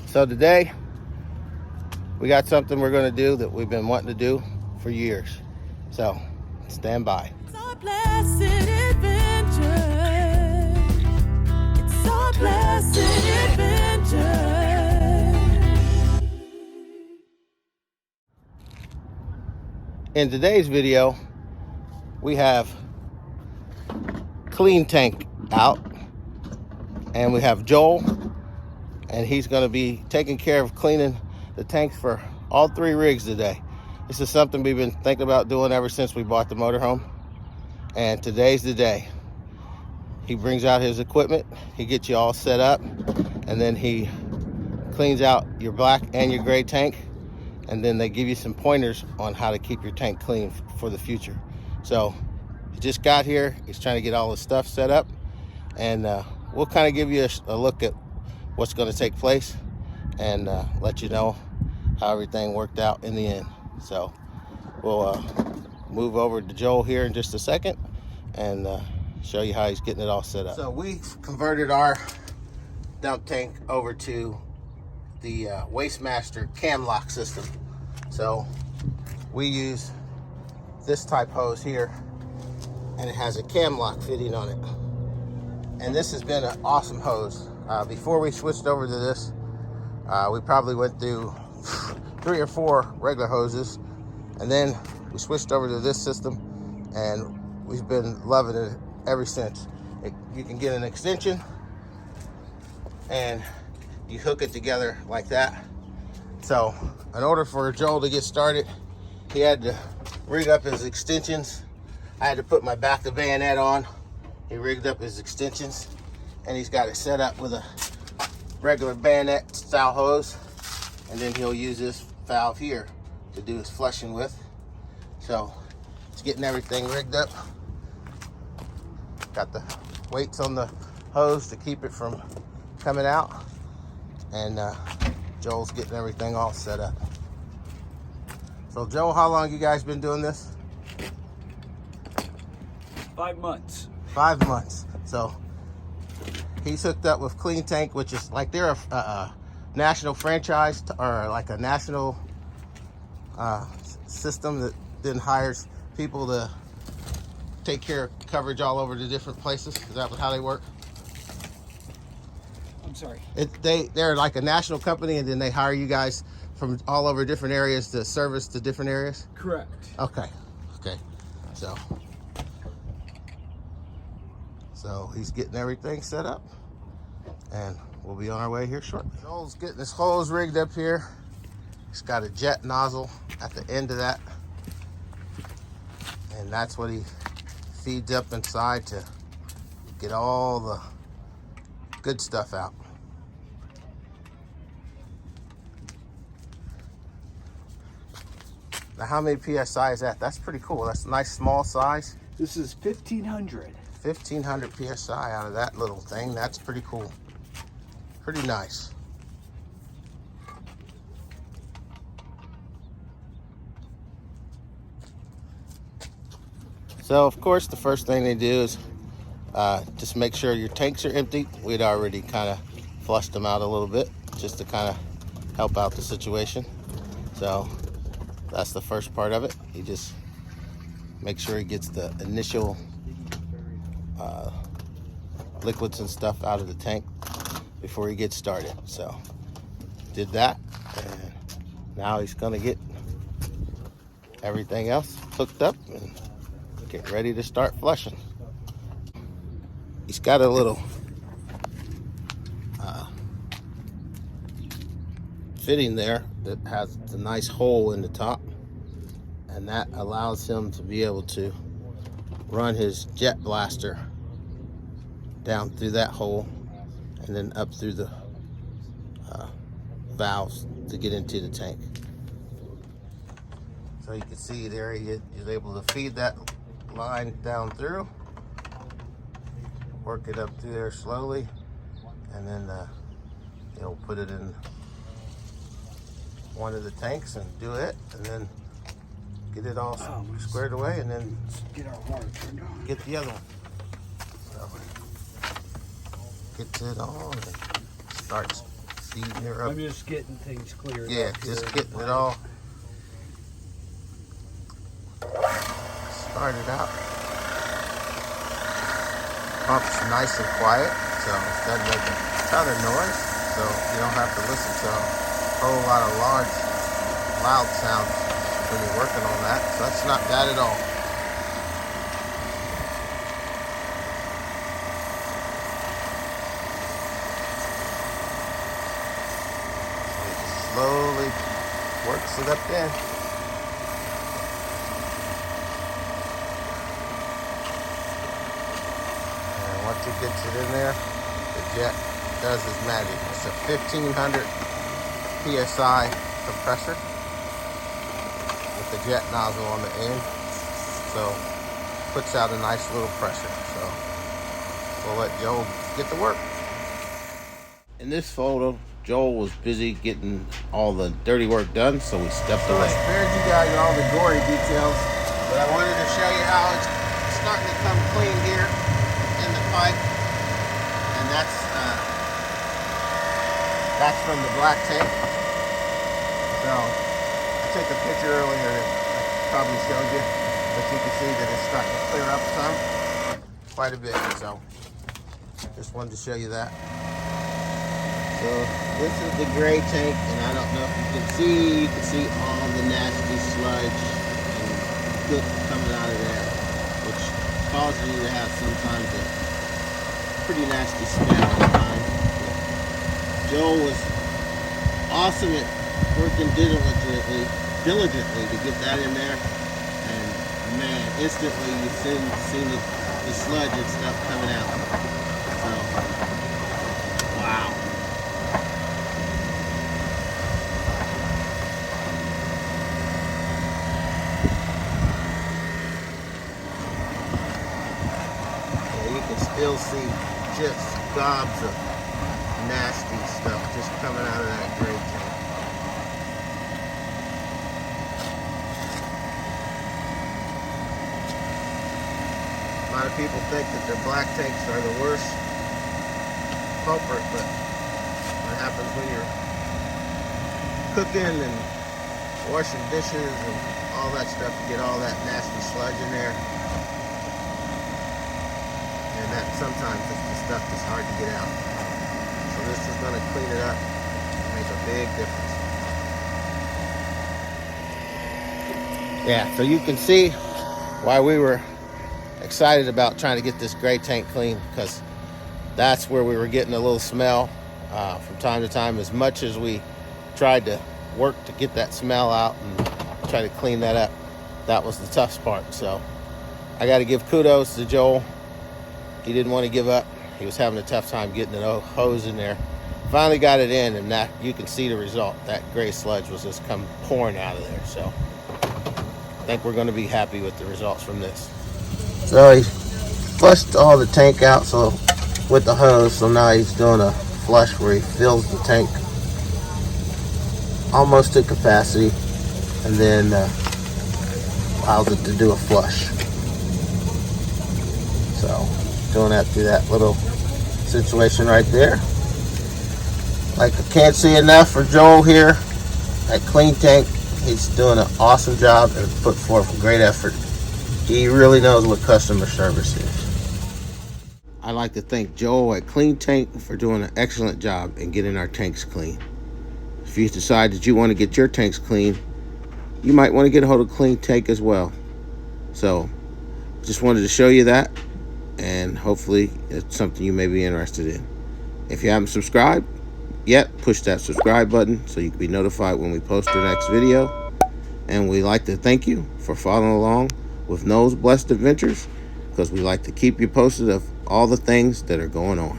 So today, we got something we're gonna do that we've been wanting to do for years. So, stand by. It's our blessed adventure. It's our blessed adventure. In today's video, we have Clean Tank out, and we have Joel, and he's going to be taking care of cleaning the tanks for all 3 rigs today. This is something we've been thinking about doing ever since we bought the motorhome, and today's the day. He brings out his equipment, he gets you all set up, and then he cleans out your black and your gray tank, and then they give you some pointers on how to keep your tank clean for the future. So he just got here, he's trying to get all the stuff set up, and we'll kind of give you a look at what's going to take place and let you know how everything worked out in the end. So we'll move over to Joel here in just a second and show you how he's getting it all set up. So we converted our dump tank over to the Wastemaster cam lock system. So we use this type hose here, and it has a cam lock fitting on it. And this has been an awesome hose. Before we switched over to this, we probably went through 3 or 4 regular hoses, and then we switched over to this system, and we've been loving it ever since. You can get an extension, and you hook it together like that. So in order for Joel to get started, he had to rig up his extensions. I had to put my back to bayonet on. He rigged up his extensions, and he's got it set up with a regular bayonet style hose, and then he'll use this valve here to do his flushing with. So he's getting everything rigged up. Got the weights on the hose to keep it from coming out, and Joel's getting everything all set up. So Joel, how long you guys been doing this? 5 months. 5 months. So he's hooked up with Clean Tank, which is like they're a national franchise, or like a national system that then hires people to take care of coverage all over the different places. Is that how they work? I'm sorry. They're like a national company, and then they hire you guys from all over different areas to service the different areas? Correct. Okay. So he's getting everything set up, and we'll be on our way here shortly. Joel's getting his hose rigged up here. He's got a jet nozzle at the end of that, and that's what he feeds up inside to get all the good stuff out. Now, how many PSI is that? That's pretty cool. That's a nice small size. This is 1,500. 1,500 PSI out of that little thing. That's pretty cool. Pretty nice. So, of course, the first thing they do is just make sure your tanks are empty. We'd already kind of flushed them out a little bit just to kind of help out the situation. So that's the first part of it. He just makes sure he gets the initial liquids and stuff out of the tank before he gets started. So did that, and now he's gonna get everything else hooked up and get ready to start flushing. He's got a little fitting there that has a nice hole in the top, and that allows him to be able to run his jet blaster down through that hole and then up through the valves to get into the tank. So you can see there he is able to feed that line down through, work it up through there slowly, and then he'll put it in one of the tanks and do it, and then get it all squared away, and then Get our water turned on. get the other one. So gets it on and starts Seating her up. I'm just getting things cleared Yeah, up. just here. getting it all started out. Pump's nice and quiet, so it doesn't make a ton of noise, so you don't have to listen to a whole lot of large, loud sounds when you're working on that, so that's not bad at all. Slowly works it up there. And once it gets it in there, the jet does its magic. It's a 1500 PSI compressor with the jet nozzle on the end. So puts out a nice little pressure. So we'll let Joel get to work. In this photo, Joel was busy getting all the dirty work done, so we stepped away. I spared you guys all the gory details, but I wanted to show you how it's starting to come clean here in the pipe, and that's from the black tank. So I took a picture earlier that I probably showed you, but you can see that it's starting to clear up some, quite a bit. So just wanted to show you that. So this is the gray tank, and I don't know if you can see all the nasty sludge and gook coming out of there, which causes you to have sometimes a pretty nasty smell at times. Joel was awesome at working diligently to get that in there, and man, instantly you seen the sludge and stuff coming out. So, wow. Still see just gobs of nasty stuff just coming out of that gray tank. A lot of people think that their black tanks are the worst culprit, but what happens when you're cooking and washing dishes and all that stuff, you get all that nasty sludge in there. And that sometimes it's the stuff that's hard to get out. So this is going to clean it up and make a big difference. Yeah, so you can see why we were excited about trying to get this gray tank clean, because that's where we were getting a little smell from time to time. As much as we tried to work to get that smell out and try to clean that up, that was the tough part. So I got to give kudos to Joel. He didn't want to give up. He was having a tough time getting the hose in there. Finally got it in, and that you can see the result. That gray sludge was just come pouring out of there. So I think we're going to be happy with the results from this. So he flushed all the tank out with the hose. So now he's doing a flush where he fills the tank almost to capacity, and then allows it to do a flush. So doing that through that little situation right there. Like, I can't say enough for Joel here at Clean Tank. He's doing an awesome job and put forth a great effort. He really knows what customer service is. I'd like to thank Joel at Clean Tank for doing an excellent job in getting our tanks clean. If you decide that you want to get your tanks clean, you might want to get a hold of Clean Tank as well. So just wanted to show you that, and hopefully it's something you may be interested in. If you haven't subscribed yet, push that subscribe button so you can be notified when we post the next video. And we like to thank you for following along with Noah's Blessed Adventures, because we like to keep you posted of all the things that are going on.